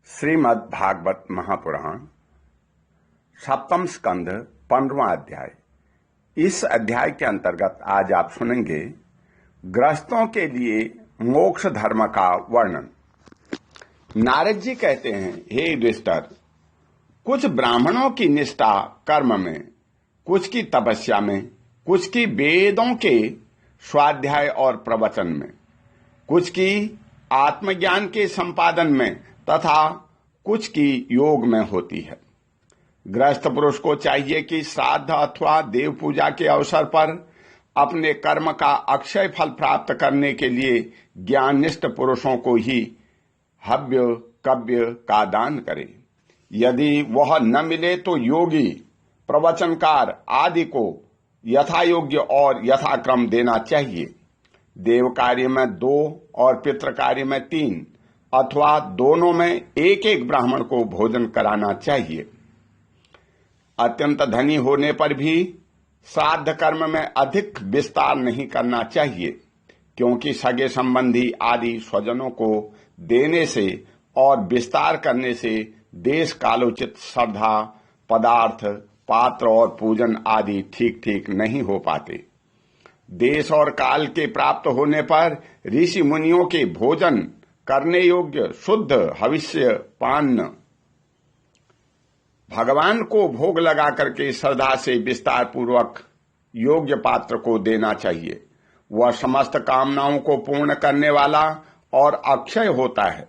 श्रीमद् भागवत महापुराण सप्तम स्कंध 15वां अध्याय। इस अध्याय के अंतर्गत आज आप सुनेंगे गृहस्थों के लिए मोक्ष धर्म का वर्णन। नारद जी कहते हैं, हे युधिष्ठिर, कुछ ब्राह्मणों की निष्ठा कर्म में, कुछ की तपस्या में, कुछ की वेदों के स्वाध्याय और प्रवचन में, कुछ की आत्मज्ञान के संपादन में तथा कुछ की योग में होती है। गृहस्थ पुरुष को चाहिए कि श्राद्ध अथवा देव पूजा के अवसर पर अपने कर्म का अक्षय फल प्राप्त करने के लिए ज्ञाननिष्ठ पुरुषों को ही हव्य कव्य का दान करे। यदि वह न मिले तो योगी, प्रवचनकार आदि को यथायोग्य और यथाक्रम देना चाहिए। देव कार्य में 2 और पितृ कार्य में 3 अथवा दोनों में एक एक ब्राह्मण को भोजन कराना चाहिए। अत्यंत धनी होने पर भी श्राद्ध कर्म में अधिक विस्तार नहीं करना चाहिए, क्योंकि सगे संबंधी आदि स्वजनों को देने से और विस्तार करने से देश कालोचित श्रद्धा, पदार्थ, पात्र और पूजन आदि ठीक ठीक नहीं हो पाते। देश और काल के प्राप्त होने पर ऋषि मुनियों के भोजन करने योग्य शुद्ध हविष्य पान भगवान को भोग लगा करके श्रद्धा से विस्तार पूर्वक योग्य पात्र को देना चाहिए। वह समस्त कामनाओं को पूर्ण करने वाला और अक्षय होता है।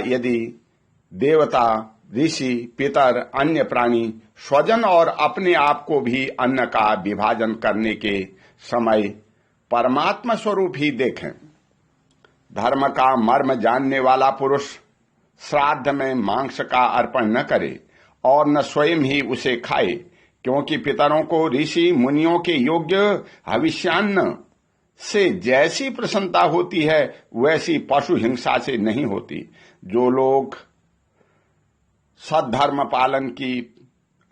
यदि देवता, ऋषि, पितर, अन्य प्राणी, स्वजन और अपने आप को भी अन्न का विभाजन करने के समय परमात्मा स्वरूप ही देखें। धर्म का मर्म जानने वाला पुरुष श्राद्ध में मांस का अर्पण न करे और न स्वयं ही उसे खाए, क्योंकि पितरों को ऋषि मुनियों के योग्य हविष्यान्न से जैसी प्रसन्नता होती है वैसी पशु हिंसा से नहीं होती। जो लोग सद्धर्म पालन की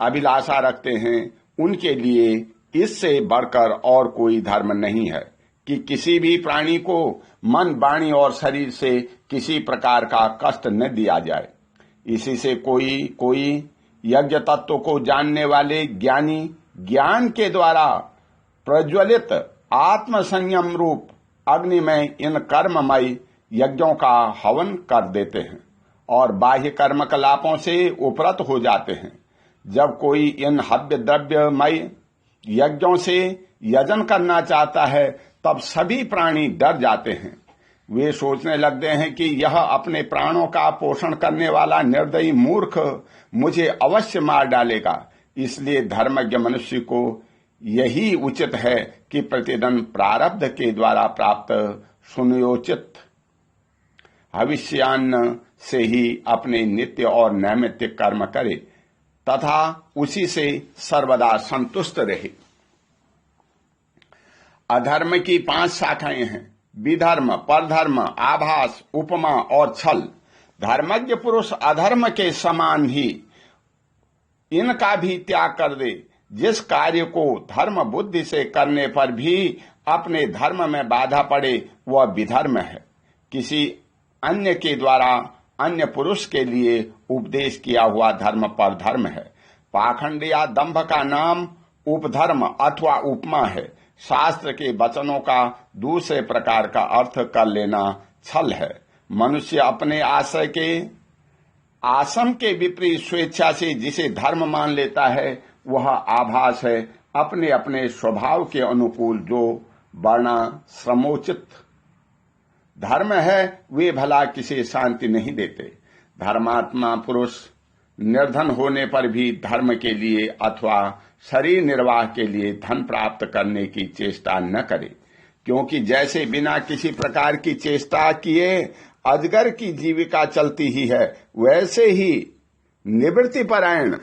अभिलाषा रखते हैं उनके लिए इससे बढ़कर और कोई धर्म नहीं है कि किसी भी प्राणी को मन, वाणी और शरीर से किसी प्रकार का कष्ट न दिया जाए। इसी से कोई यज्ञ तत्व को जानने वाले ज्ञानी ज्ञान के द्वारा प्रज्वलित आत्म संयम रूप अग्नि में इन कर्ममय यज्ञों का हवन कर देते हैं और बाह्य कर्म कलापों से उपरत हो जाते हैं। जब कोई इन हव्य द्रव्यमय यज्ञों से यजन करना चाहता है तब सभी प्राणी डर जाते हैं। वे सोचने लगते हैं कि यह अपने प्राणों का पोषण करने वाला निर्दयी मूर्ख मुझे अवश्य मार डालेगा। इसलिए धर्मज्ञ मनुष्य को यही उचित है कि प्रतिदिन प्रारब्ध के द्वारा प्राप्त सुनियोचित हविष्यान्न से ही अपने नित्य और नैमित्तिक कर्म करे तथा उसी से सर्वदा संतुष्ट रहे। अधर्म की 5 शाखाएं हैं: विधर्म, परधर्म, आभास, उपमा और छल। धर्मज्ञ पुरुष अधर्म के समान ही इनका भी त्याग कर दे। जिस कार्य को धर्म बुद्धि से करने पर भी अपने धर्म में बाधा पड़े वह विधर्म है। किसी अन्य के द्वारा अन्य पुरुष के लिए उपदेश किया हुआ धर्म परधर्म है। पाखंड या दंभ का नाम उपधर्म अथवा उपमा है। शास्त्र के वचनों का दूसरे प्रकार का अर्थ कर लेना छल है। मनुष्य अपने आशय के आसम के विपरीत स्वेच्छा से जिसे धर्म मान लेता है वह आभास है। अपने अपने स्वभाव के अनुकूल जो वर्णाश्रमोचित धर्म है वे भला किसी शांति नहीं देते। धर्मात्मा पुरुष निर्धन होने पर भी धर्म के लिए अथवा शरीर निर्वाह के लिए धन प्राप्त करने की चेष्टा न करे, क्योंकि जैसे बिना किसी प्रकार की चेष्टा किए अजगर की जीविका चलती ही है, वैसे ही निवृत्तिपरायण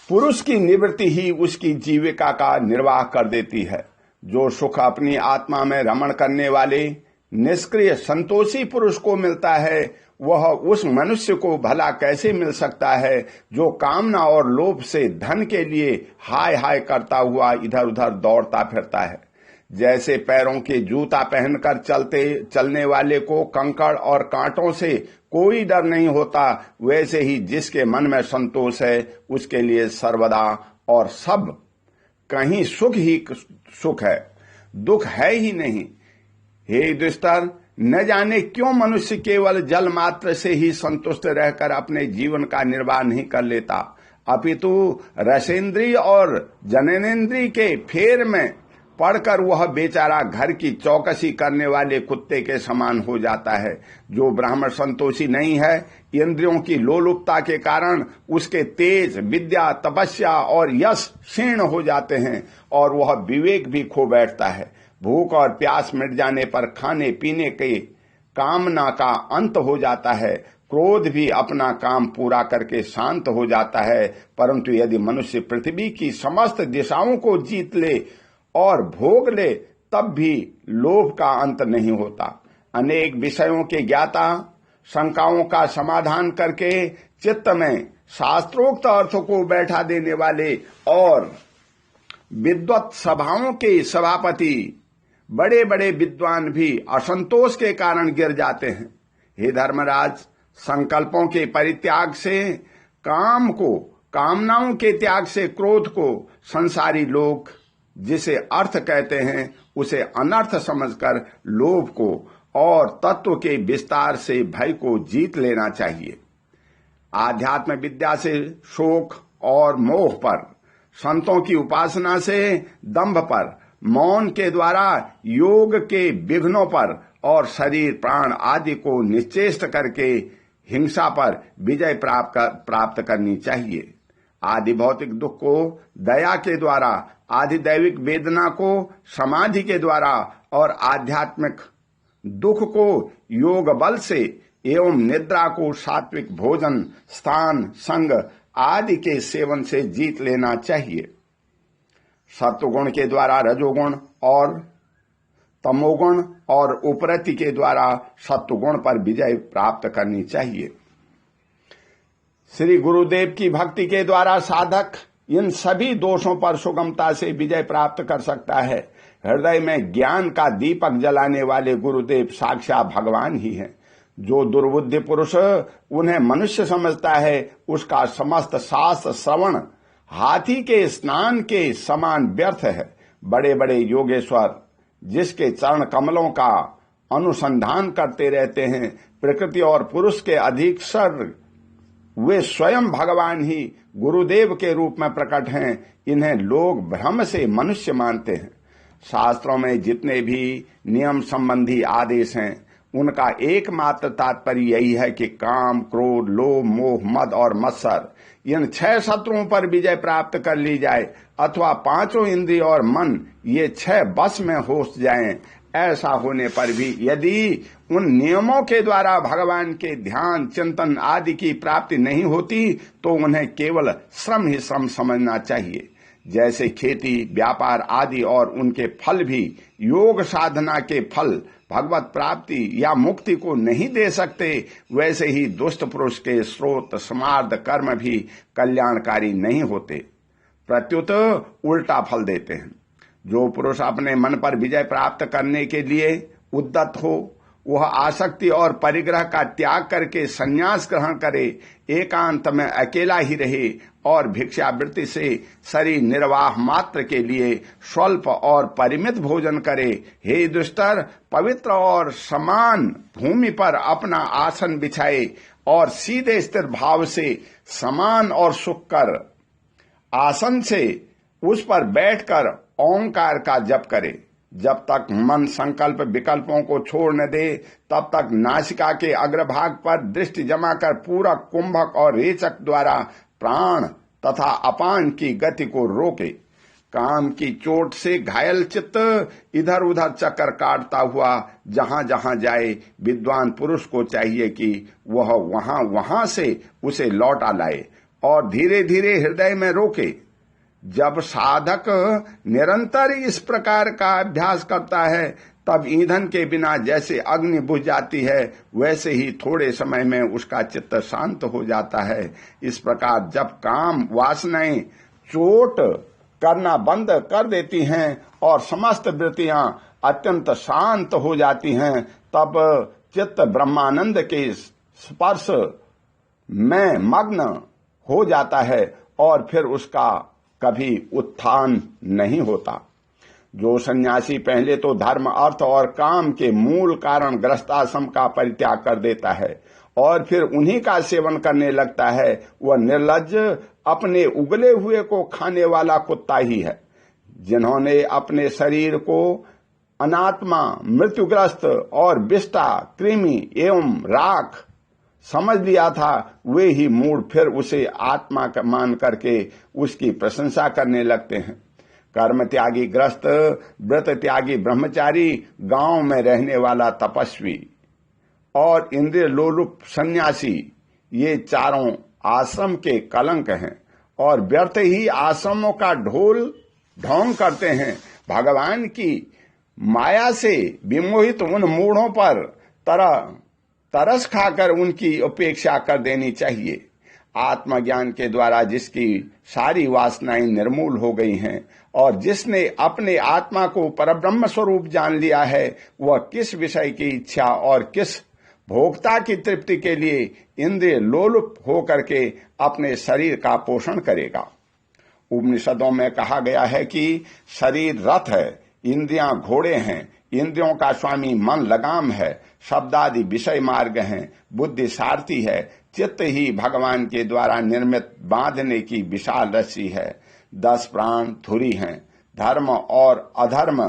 पुरुष की निवृत्ति ही उसकी जीविका का निर्वाह कर देती है। जो सुख अपनी आत्मा में रमण करने वाले निष्क्रिय संतोषी पुरुष को मिलता है वह उस मनुष्य को भला कैसे मिल सकता है जो कामना और लोभ से धन के लिए हाय हाय करता हुआ इधर उधर दौड़ता फिरता है। जैसे पैरों के जूता पहनकर चलने वाले को कंकड़ और कांटों से कोई डर नहीं होता, वैसे ही जिसके मन में संतोष है उसके लिए सर्वदा और सब कहीं सुख ही सुख है, दुख है ही नहीं। हे दुष्टर, न जाने क्यों मनुष्य केवल जल मात्र से ही संतुष्ट रहकर अपने जीवन का निर्वाह नहीं कर लेता, अपितु रसेंद्रिय और जननेन्द्रिय के फेर में पढ़कर वह बेचारा घर की चौकसी करने वाले कुत्ते के समान हो जाता है। जो ब्राह्मण संतोषी नहीं है, इंद्रियों की लोलुपता के कारण उसके तेज, विद्या, तपस्या और यश क्षीण हो जाते हैं और वह विवेक भी खो बैठता है। भूख और प्यास मिट जाने पर खाने पीने के कामना का अंत हो जाता है। क्रोध भी अपना काम पूरा करके शांत हो जाता है। परंतु यदि मनुष्य पृथ्वी की समस्त दिशाओं को जीत ले और भोग ले, तब भी लोभ का अंत नहीं होता। अनेक विषयों के ज्ञाता शंकाओं का समाधान करके चित्त में शास्त्रोक्त अर्थ को बैठा देने वाले और विद्वत सभाओं के सभापति बड़े बड़े विद्वान भी असंतोष के कारण गिर जाते हैं। हे धर्मराज, संकल्पों के परित्याग से काम को, कामनाओं के त्याग से क्रोध को संसारी लोग जिसे अर्थ कहते हैं उसे अनर्थ समझकर लोभ को और तत्व के विस्तार से भय को जीत लेना चाहिए। आध्यात्म विद्या से शोक और मोह पर, संतों की उपासना से दंभ पर, मौन के द्वारा योग के विघ्नों पर और शरीर प्राण आदि को निश्चेष्ट करके हिंसा पर विजय प्राप्त करनी चाहिए। आदि भौतिक दुख को दया के द्वारा, आदि दैविक वेदना को समाधि के द्वारा और आध्यात्मिक दुख को योग बल से एवं निद्रा को सात्विक भोजन, स्थान, संग आदि के सेवन से जीत लेना चाहिए। सत्वगुण के द्वारा रजोगुण और तमोगुण और उपरति के द्वारा सत्वगुण पर विजय प्राप्त करनी चाहिए। श्री गुरुदेव की भक्ति के द्वारा साधक इन सभी दोषों पर सुगमता से विजय प्राप्त कर सकता है। हृदय में ज्ञान का दीपक जलाने वाले गुरुदेव साक्षात भगवान ही हैं। जो दुर्बुद्धि पुरुष उन्हें मनुष्य समझता है, उसका समस्त शास्त्र श्रवण हाथी के स्नान के समान व्यर्थ है। बड़े बड़े योगेश्वर जिसके चरण कमलों का अनुसंधान करते रहते हैं, प्रकृति और पुरुष के अधीक्षर वे स्वयं भगवान ही गुरुदेव के रूप में प्रकट हैं। इन्हें लोग भ्रम से मनुष्य मानते हैं। शास्त्रों में जितने भी नियम संबंधी आदेश हैं, उनका एकमात्र तात्पर्य यही है कि काम, क्रोध, लोभ, मोह, मद और मत्सर इन 6 शत्रुओं पर विजय प्राप्त कर ली जाए, अथवा 5 इंद्रिय और मन ये 6 बस में हो जाएं। ऐसा होने पर भी यदि उन नियमों के द्वारा भगवान के ध्यान, चिंतन आदि की प्राप्ति नहीं होती, तो उन्हें केवल श्रम ही श्रम समझना चाहिए। जैसे खेती, व्यापार आदि और उनके फल भी योग साधना के फल भगवत प्राप्ति या मुक्ति को नहीं दे सकते, वैसे ही दुष्ट पुरुष के स्रोत स्मार्थ कर्म भी कल्याणकारी नहीं होते, प्रत्युत उल्टा फल देते हैं। जो पुरुष अपने मन पर विजय प्राप्त करने के लिए उद्यत हो, वह आसक्ति और परिग्रह का त्याग करके संन्यास ग्रहण करे, एकांत में अकेला ही रहे और भिक्षावृत्ति से शरीर निर्वाह मात्र के लिए स्वल्प और परिमित भोजन करे। हे दुष्टर, पवित्र और समान भूमि पर अपना आसन बिछाए और सीधे स्थिर भाव से समान और सुखकर आसन से उस पर बैठकर ओंकार का जप करे। जब तक मन संकल्प विकल्पों को छोड़ न दे, तब तक नासिका के अग्रभाग पर दृष्टि जमाकर पूरा कुंभक और रेचक द्वारा प्राण तथा अपान की गति को रोके। काम की चोट से घायल चित्त इधर उधर चक्कर काटता हुआ जहां जहां जाए, विद्वान पुरुष को चाहिए कि वह वहां से उसे लौटा लाए और धीरे धीरे हृदय में रोके। जब साधक निरंतर इस प्रकार का अभ्यास करता है, तब ईंधन के बिना जैसे अग्नि बुझ जाती है, वैसे ही थोड़े समय में उसका चित्त शांत हो जाता है। इस प्रकार जब काम वासनाएं चोट करना बंद कर देती हैं और समस्त वृत्तियां अत्यंत शांत हो जाती हैं, तब चित्त ब्रह्मानंद के स्पर्श में मग्न हो जाता है और फिर उसका कभी उत्थान नहीं होता। जो सन्यासी पहले तो धर्म, अर्थ और काम के मूल कारण गृहस्थाश्रम का परित्याग कर देता है और फिर उन्हीं का सेवन करने लगता है, वह निर्लज्ज, अपने उगले हुए को खाने वाला कुत्ता ही है। जिन्होंने अपने शरीर को अनात्मा, मृत्युग्रस्त और विष्टा, कृमि एवं राख समझ लिया था, वे ही मूढ़ फिर उसे आत्मा का मान करके उसकी प्रशंसा करने लगते हैं। कर्म त्यागी ग्रस्त, व्रत त्यागी ब्रह्मचारी, गांव में रहने वाला तपस्वी और इंद्रिय लोलुप सन्यासी, ये चारों आश्रम के कलंक हैं और व्यर्थ ही आश्रमों का ढोंग करते हैं। भगवान की माया से विमोहित उन मूढ़ों पर तरस खाकर उनकी उपेक्षा कर देनी चाहिए। आत्मज्ञान के द्वारा जिसकी सारी वासनाएं निर्मूल हो गई हैं और जिसने अपने आत्मा को परब्रह्म स्वरूप जान लिया है, वह किस विषय की इच्छा और किस भोक्ता की तृप्ति के लिए इंद्रिय लोलुप होकर के अपने शरीर का पोषण करेगा। उपनिषदों में कहा गया है कि शरीर रथ है, इंद्रियां घोड़े हैं, इंद्रियों का स्वामी मन लगाम है, शब्दादि विषय मार्ग हैं, बुद्धि सारथी है, चित्त ही भगवान के द्वारा निर्मित बांधने की विशाल रस्सी है, 10 प्राण धुरी हैं, धर्म और अधर्म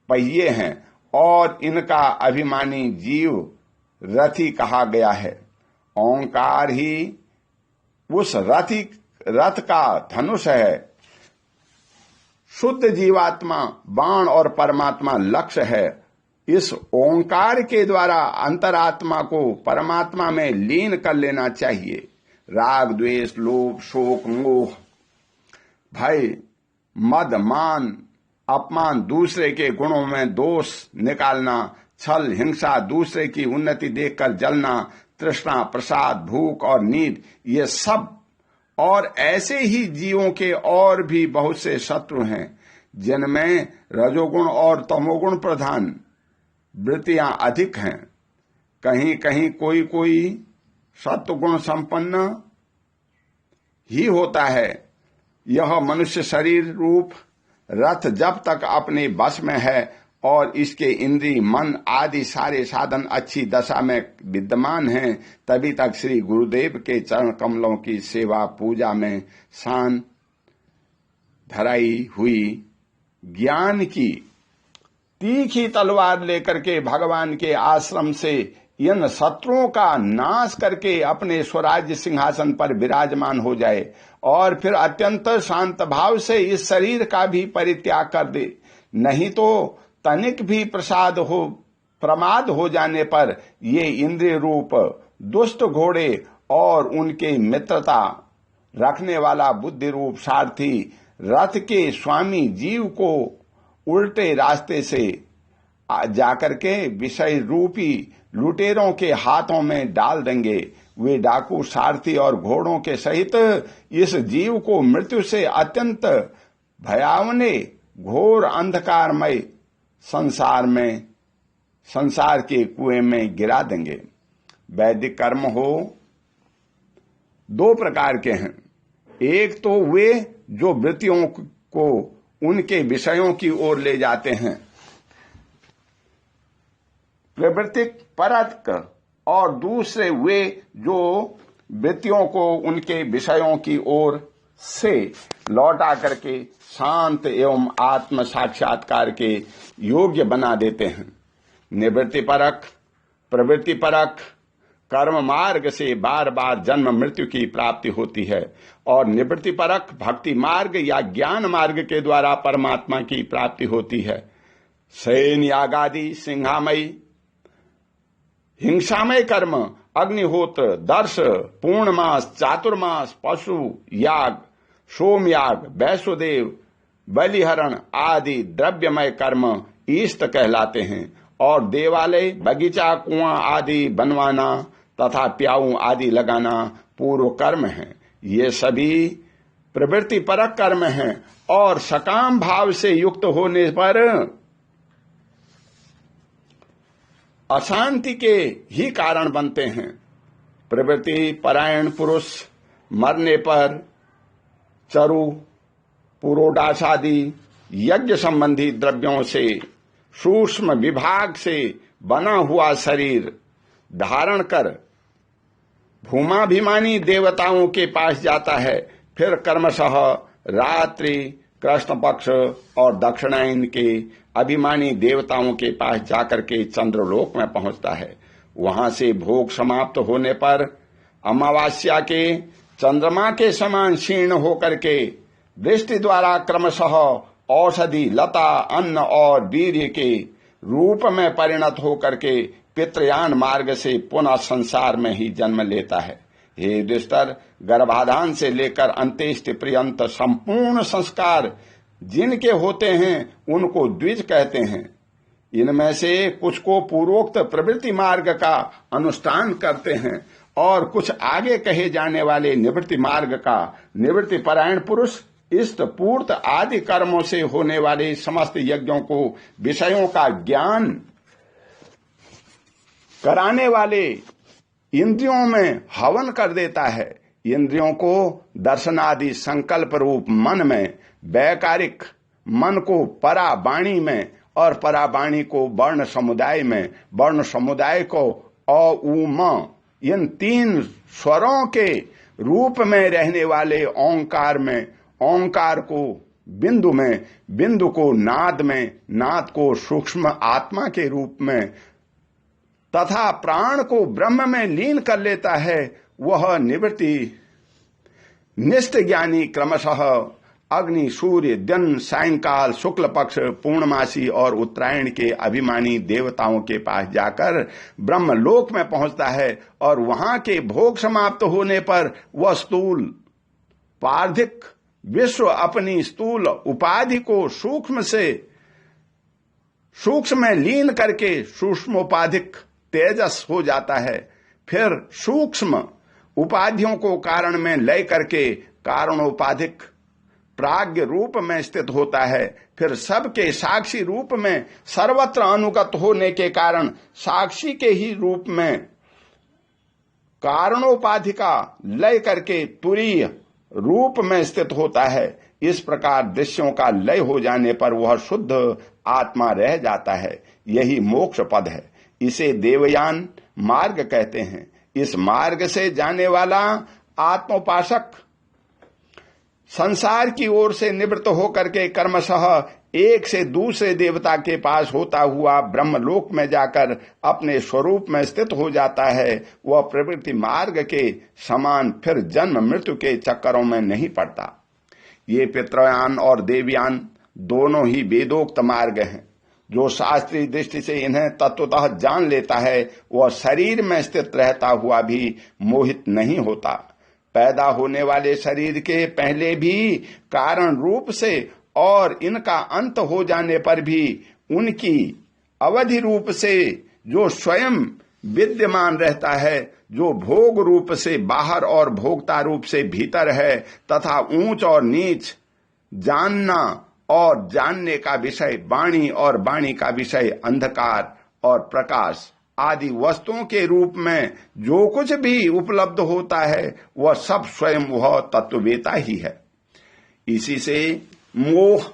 पहिए हैं और इनका अभिमानी जीव रथी कहा गया है। ओंकार ही उस रथ का धनुष है। शुद्ध जीवात्मा बाण और परमात्मा लक्ष्य है। इस ओंकार के द्वारा अंतरात्मा को परमात्मा में लीन कर लेना चाहिए। राग, द्वेष, लोभ, शोक, मोह, भय, मद, मान, अपमान, दूसरे के गुणों में दोष निकालना, छल, हिंसा, दूसरे की उन्नति देखकर जलना, तृष्णा, प्रसाद, भूख और नींद, ये सब और ऐसे ही जीवों के और भी बहुत से शत्रु हैं जिनमें रजोगुण और तमोगुण प्रधान वृत्तियां अधिक हैं। कहीं कहीं कोई सत्वगुण संपन्न ही होता है। यह मनुष्य शरीर रूप रथ जब तक अपने बस में है और इसके इंद्रिय, मन आदि सारे साधन अच्छी दशा में विद्यमान हैं, तभी तक श्री गुरुदेव के चरण कमलों की सेवा पूजा में शान धराई हुई ज्ञान की तीखी तलवार लेकर के भगवान के आश्रम से इन शत्रुओं का नाश करके अपने स्वराज्य सिंहासन पर विराजमान हो जाए और फिर अत्यंत शांत भाव से इस शरीर का भी परित्याग कर दे। नहीं तो तनिक भी प्रमाद हो जाने पर ये इंद्रिय रूप दुष्ट घोड़े और उनके मित्रता रखने वाला बुद्धि रूप सारथी रथ के स्वामी जीव को उल्टे रास्ते से जाकर के विषय रूपी लुटेरों के हाथों में डाल देंगे। वे डाकू सारथी और घोड़ों के सहित इस जीव को मृत्यु से अत्यंत भयावने घोर अंधकारमय संसार के कुएं में गिरा देंगे। वैदिक कर्म हो 2 प्रकार के हैं। एक तो वे जो वृत्तियों को उनके विषयों की ओर ले जाते हैं, प्रवृत्तिक परक, और दूसरे वे जो वृत्तियों को उनके विषयों की ओर से लौटा करके शांत एवं आत्म साक्षात्कार के योग्य बना देते हैं। निवृत्ति परक, प्रवृत्ति परक कर्म मार्ग से बार बार जन्म मृत्यु की प्राप्ति होती है और निवृत्ति परक भक्ति मार्ग या ज्ञान मार्ग के द्वारा परमात्मा की प्राप्ति होती है। शयन यागादि सिंहामयी हिंसामय कर्म, अग्निहोत्र, दर्श, पूर्णमास, चातुर्मास, पशु याग, सोमयाग, वैश्वदेव, बलिहरण आदि द्रव्यमय कर्म ईष्ट कहलाते हैं और देवालय, बगीचा, कुआं आदि बनवाना तथा प्याऊ आदि लगाना पूर्व कर्म है। ये सभी प्रवृत्ति परक कर्म हैं और सकाम भाव से युक्त होने पर अशांति के ही कारण बनते हैं। प्रवृत्ति परायण पुरुष मरने पर चरु पुरोडास आदि यज्ञ संबंधी द्रव्यों से सूक्ष्म विभाग से बना हुआ शरीर धारण कर भूमाभिमानी देवताओं के पास जाता है। फिर कर्मशः रात्रि कृष्ण पक्ष और दक्षिणायन के अभिमानी देवताओं के पास जाकर के चंद्रलोक में पहुंचता है। वहां से भोग समाप्त होने पर अमावास्या के चंद्रमा के समान क्षीण होकर के दृष्टि द्वारा क्रमशः औषधि लता अन्न और वीर्य के रूप में परिणत होकर के पितृयान मार्ग से पुनः संसार में ही जन्म लेता है। हे युधिष्ठिर, गर्भाधान से लेकर अंत्येष्टि पर्यंत संपूर्ण संस्कार जिनके होते हैं उनको द्विज कहते हैं। इनमें से कुछ को पूर्वोक्त प्रवृत्ति मार्ग का अनुष्ठान करते हैं और कुछ आगे कहे जाने वाले निवृत्ति मार्ग का। निवृत्ति परायण पुरुष इष्ट पूर्त आदि कर्मों से होने वाले समस्त यज्ञों को विषयों का ज्ञान कराने वाले इंद्रियों में हवन कर देता है। इंद्रियों को दर्शनादि संकल्प रूप मन में, वैकारिक मन को परावाणी में और परावाणी को वर्ण समुदाय में, वर्ण समुदाय को अ उ म इन तीन स्वरों के रूप में रहने वाले ओंकार में, ओंकार को बिंदु में, बिंदु को नाद में, नाद को सूक्ष्म आत्मा के रूप में तथा प्राण को ब्रह्म में लीन कर लेता है। वह निवृत्ति निष्ठ ज्ञानी क्रमशः अग्नि, सूर्य, दिन, सायंकाल, शुक्ल पक्ष, पूर्णमासी और उत्तरायण के अभिमानी देवताओं के पास जाकर ब्रह्मलोक में पहुंचता है और वहां के भोग समाप्त होने पर वह स्थूल पार्थिक विश्व अपनी स्थूल उपाधि को सूक्ष्म में लीन करके सूक्ष्मोपाधिक तेजस हो जाता है। फिर सूक्ष्म उपाधियों को कारण में लय करके कारणोपाधिक प्राज्ञ रूप में स्थित होता है। फिर सबके साक्षी रूप में सर्वत्र अनुगत होने के कारण साक्षी के ही रूप में कारणोपाधि का लय करके तुरीय रूप में स्थित होता है। इस प्रकार दृश्यों का लय हो जाने पर वह शुद्ध आत्मा रह जाता है। यही मोक्ष पद है। इसे देवयान मार्ग कहते हैं। इस मार्ग से जाने वाला आत्मोपासक संसार की ओर से निवृत्त होकर के कर्मशः एक से दूसरे देवता के पास होता हुआ ब्रह्मलोक में जाकर अपने स्वरूप में स्थित हो जाता है। वह प्रवृत्ति मार्ग के समान फिर जन्म मृत्यु के चक्करों में नहीं पड़ता। ये पितृयान और देवयान दोनों ही वेदोक्त मार्ग हैं। जो शास्त्रीय दृष्टि से इन्हें तत्वतः जान लेता है वह शरीर में स्थित रहता हुआ भी मोहित नहीं होता। पैदा होने वाले शरीर के पहले भी कारण रूप से और इनका अंत हो जाने पर भी उनकी अवधि रूप से जो स्वयं विद्यमान रहता है, जो भोग रूप से बाहर और भोक्ता रूप से भीतर है तथा ऊंच और नीच, जानना और जानने का विषय, वाणी और वाणी का विषय, अंधकार और प्रकाश आदि वस्तुओं के रूप में जो कुछ भी उपलब्ध होता है वह सब स्वयं वह तत्ववेता ही है। इसी से मोह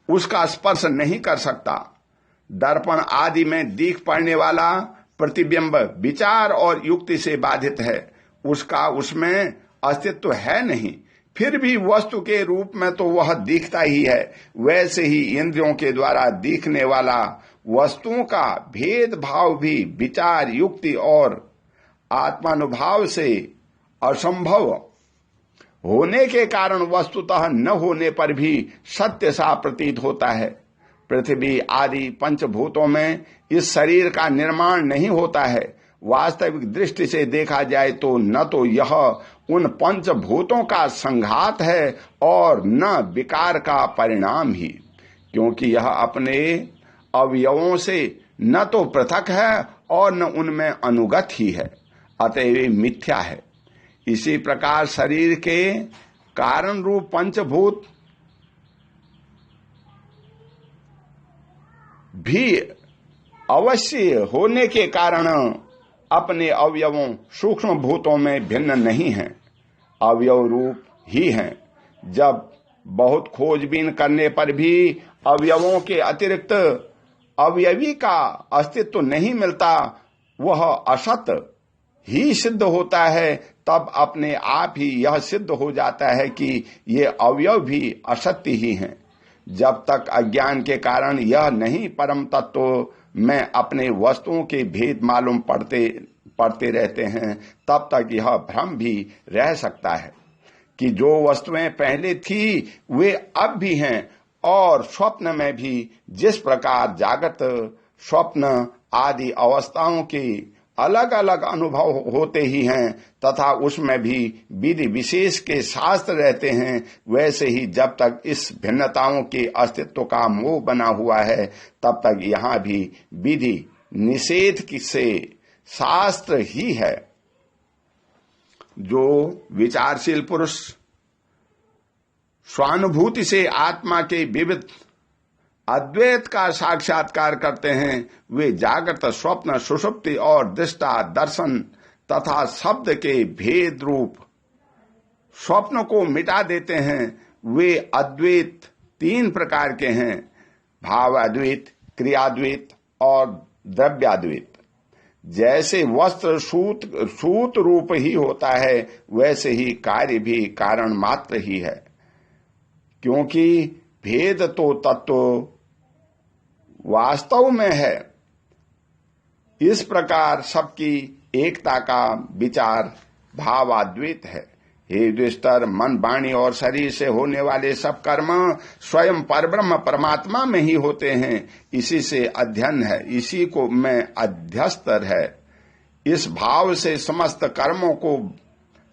उसका स्पर्श नहीं कर सकता। दर्पण आदि में दिख पड़ने वाला प्रतिबिंब विचार और युक्ति से बाधित है। उसका उसमें अस्तित्व है नहीं, फिर भी वस्तु के रूप में तो वह दिखता ही है। वैसे ही इंद्रियों के द्वारा दिखने वाला वस्तुओं का भेदभाव भी विचार, युक्ति और आत्मानुभाव से असंभव होने के कारण वस्तुतः न होने पर भी सत्य सा प्रतीत होता है। पृथ्वी आदि पंचभूतों में इस शरीर का निर्माण नहीं होता है। वास्तविक दृष्टि से देखा जाए तो न तो यह उन पंचभूतों का संघात है और न विकार का परिणाम ही, क्योंकि यह अपने अवयवों से न तो पृथक है और न उनमें अनुगत ही है, अतएव मिथ्या है। इसी प्रकार शरीर के कारण रूप पंचभूत भी अवश्य होने के कारण अपने अवयवों सूक्ष्म भूतों में भिन्न नहीं हैं, अवयव रूप ही हैं। जब बहुत खोजबीन करने पर भी अवयवों के अतिरिक्त अवयवी का अस्तित्व नहीं मिलता, वह असत ही सिद्ध होता है, तब अपने आप ही यह सिद्ध हो जाता है कि ये अवयव भी असत्य ही हैं। जब तक अज्ञान के कारण यह नहीं परम तत्व में अपने वस्तुओं के भेद मालूम पड़ते रहते हैं, तब तक यह भ्रम भी रह सकता है कि जो वस्तुएं पहले थी वे अब भी हैं, और स्वप्न में भी जिस प्रकार जागृत स्वप्न आदि अवस्थाओं के अलग अलग अनुभव होते ही हैं तथा उसमें भी विधि विशेष के शास्त्र रहते हैं, वैसे ही जब तक इस भिन्नताओं के अस्तित्व का मोह बना हुआ है, तब तक यहाँ भी विधि निषेध से शास्त्र ही है। जो विचारशील पुरुष स्वानुभूति से आत्मा के विविध अद्वैत का साक्षात्कार करते हैं, वे जागृत स्वप्न सुषुप्ति और दृष्टा दर्शन तथा शब्द के भेद रूप स्वप्न को मिटा देते हैं। वे अद्वैत तीन प्रकार के हैं, भाव अद्वैत, क्रियाद्वैत और द्रव्याद्वैत। जैसे वस्त्र सूत रूप ही होता है, वैसे ही कार्य भी कारण मात्र ही है, क्योंकि भेद तो तत्व वास्तव में है। इस प्रकार सबकी एकता का विचार भावाद्वैत है। हे युधिष्ठिर, मन, वाणी और शरीर से होने वाले सब कर्म स्वयं परब्रह्म परमात्मा में ही होते हैं। इसी से अध्ययन है, इसी को में अध्यस्त है। इस भाव से समस्त कर्मों को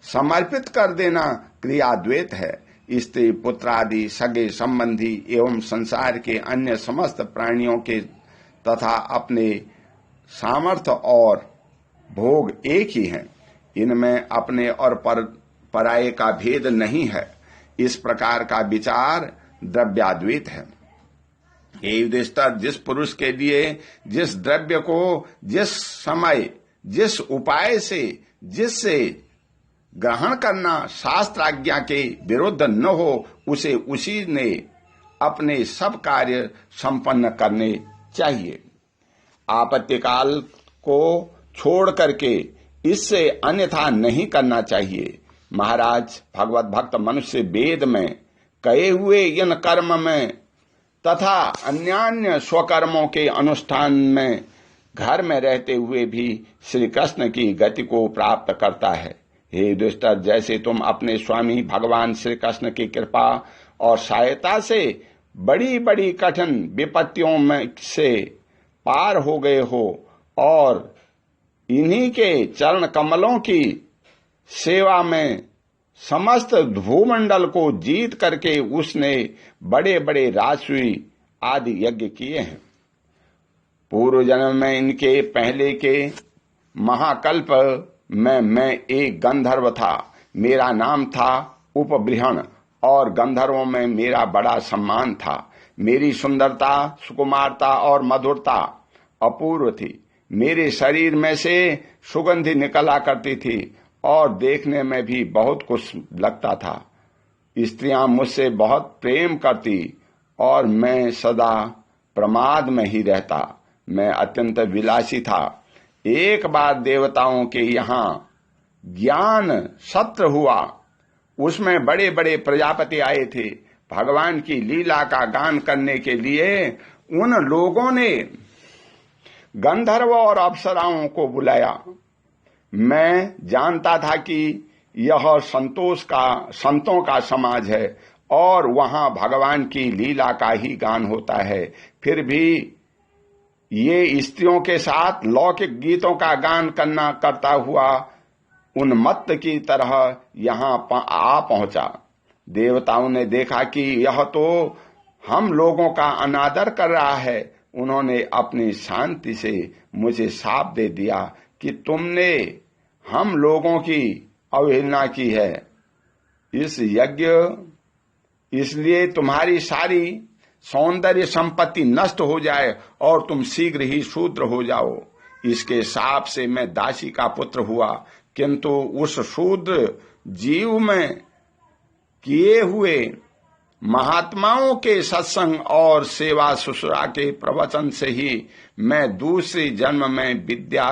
समर्पित कर देना क्रियाद्वैत है। स्त्री पुत्र आदि सगे संबंधी एवं संसार के अन्य समस्त प्राणियों के तथा अपने सामर्थ्य और भोग एक ही हैं। इनमें अपने और पराये का भेद नहीं है। इस प्रकार का विचार द्रव्याद्वैत है। हे युधिष्ठिर, जिस पुरुष के लिए जिस द्रव्य को जिस समय जिस उपाय से जिससे ग्रहण करना शास्त्राज्ञा के विरुद्ध न हो, उसे उसी ने अपने सब कार्य संपन्न करने चाहिए। आपत्तिकाल को छोड़ करके इससे अन्यथा नहीं करना चाहिए। महाराज, भगवत भक्त मनुष्य वेद में कहे हुए इन कर्म में तथा अन्यान्य स्वकर्मों के अनुष्ठान में घर में रहते हुए भी श्री कृष्ण की गति को प्राप्त करता है। हे युधिष्ठिर, जैसे तुम अपने स्वामी भगवान श्री कृष्ण की कृपा और सहायता से बड़ी बड़ी कठिन विपत्तियों में से पार हो गए हो और इन्हीं के चरण कमलों की सेवा में समस्त भूमंडल को जीत करके उसने बड़े बड़े राजसूय आदि यज्ञ किए हैं। पूर्व जन्म में इनके पहले के महाकल्प में मैं एक गंधर्व था। मेरा नाम था उपबृहण और गंधर्वों में मेरा बड़ा सम्मान था। मेरी सुंदरता, सुकुमारता और मधुरता अपूर्व थी। मेरे शरीर में से सुगंधि निकला करती थी और देखने में भी बहुत कुछ लगता था। स्त्रियां मुझसे बहुत प्रेम करती और मैं सदा प्रमाद में ही रहता। मैं अत्यंत विलासी था। एक बार देवताओं के यहाँ ज्ञान सत्र हुआ। उसमें बड़े बड़े प्रजापति आए थे। भगवान की लीला का गान करने के लिए उन लोगों ने गंधर्व और अप्सराओं को बुलाया। मैं जानता था कि यह संतों का समाज है और वहां भगवान की लीला का ही गान होता है। फिर भी ये स्त्रियों के साथ लौकिक गीतों का गान करता हुआ उन्मत्त की तरह यहाँ आ पहुंचा। देवताओं ने देखा कि यह तो हम लोगों का अनादर कर रहा है। उन्होंने अपनी शांति से मुझे शाप दे दिया कि तुमने हम लोगों की अवहेलना की है। इस यज्ञ इसलिए तुम्हारी सारी सौंदर्य संपत्ति नष्ट हो जाए और तुम शीघ्र ही शूद्र हो जाओ। इसके शाप से मैं दासी का पुत्र हुआ, किंतु उस शूद्र जीव में किए हुए महात्माओं के सत्संग और सेवा शुश्रूषा के प्रवचन से ही मैं दूसरे जन्म में विद्या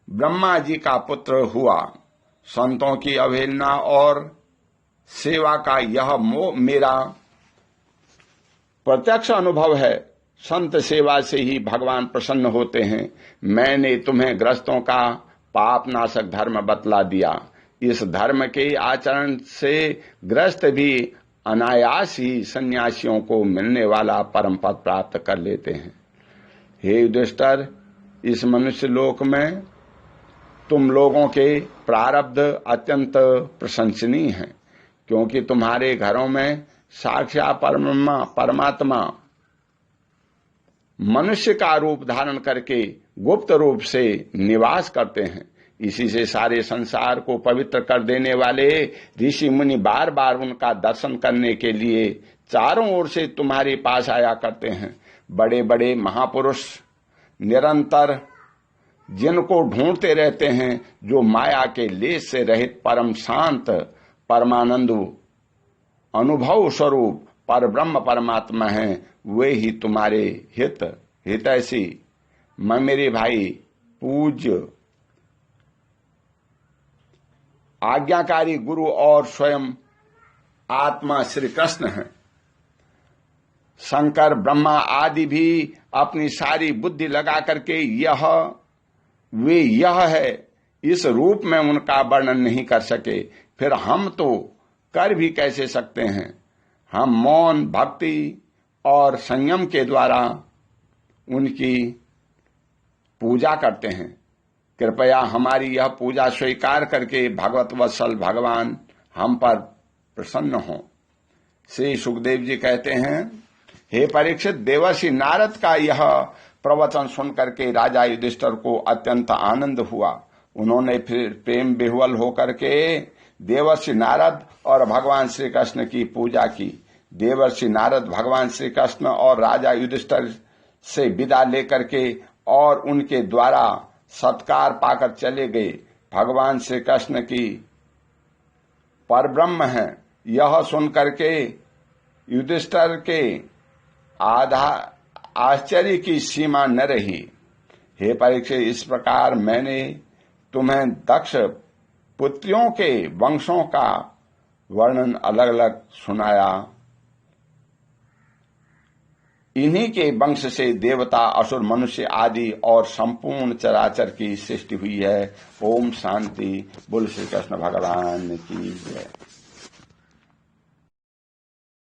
ब्रह्मा जी का पुत्र हुआ। संतों की अवहेलना और सेवा का यह मेरा प्रत्यक्ष अनुभव है। संत सेवा से ही भगवान प्रसन्न होते हैं। मैंने तुम्हें ग्रस्तों का पाप नाशक धर्म बतला दिया। इस धर्म के आचरण से ग्रस्त भी अनायास ही सन्यासियों को मिलने वाला परम पद प्राप्त कर लेते हैं। हे युधिष्ठिर, इस मनुष्य लोक में तुम लोगों के प्रारब्ध अत्यंत प्रशंसनीय हैं, क्योंकि तुम्हारे घरों में साक्षात परमात्मा मनुष्य का रूप धारण करके गुप्त रूप से निवास करते हैं। इसी से सारे संसार को पवित्र कर देने वाले ऋषि मुनि बार बार उनका दर्शन करने के लिए चारों ओर से तुम्हारे पास आया करते हैं। बड़े बड़े महापुरुष निरंतर जिनको ढूंढते रहते हैं, जो माया के लेस से रहित परम शांत परमानंदु अनुभव स्वरूप पर ब्रह्म परमात्मा हैं, वे ही तुम्हारे हितैषी मैं मेरे भाई पूज्य आज्ञाकारी गुरु और स्वयं आत्मा श्री कृष्ण हैं। शंकर ब्रह्मा आदि भी अपनी सारी बुद्धि लगा करके यह है इस रूप में उनका वर्णन नहीं कर सके, फिर हम तो कर भी कैसे सकते हैं। हम मौन, भक्ति और संयम के द्वारा उनकी पूजा करते हैं। कृपया हमारी यह पूजा स्वीकार करके भगवत वत्सल भगवान हम पर प्रसन्न हों। श्री सुखदेव जी कहते हैं, हे परीक्षित, देवर्षि नारद का यह प्रवचन सुनकर के राजा युधिष्ठिर को अत्यंत आनंद हुआ। उन्होंने फिर प्रेम विह्वल होकर के देवर्षि नारद और भगवान श्री कृष्ण की पूजा की। देवर्षि नारद भगवान श्री कृष्ण और राजा युधिष्ठिर से विदा लेकर के और उनके द्वारा सत्कार पाकर चले गए। भगवान श्री कृष्ण की परब्रह्म है यह सुनकर के युधिष्ठिर के आश्चर्य की सीमा न रही। हे परीक्षित, इस प्रकार मैंने तुम्हें दक्ष पुत्रियों के वंशों का वर्णन अलग अलग सुनाया। इन्हीं के वंश से देवता, असुर, मनुष्य आदि और संपूर्ण चराचर की सृष्टि हुई है। ओम शांति। बोल श्री कृष्ण भगवान की जय।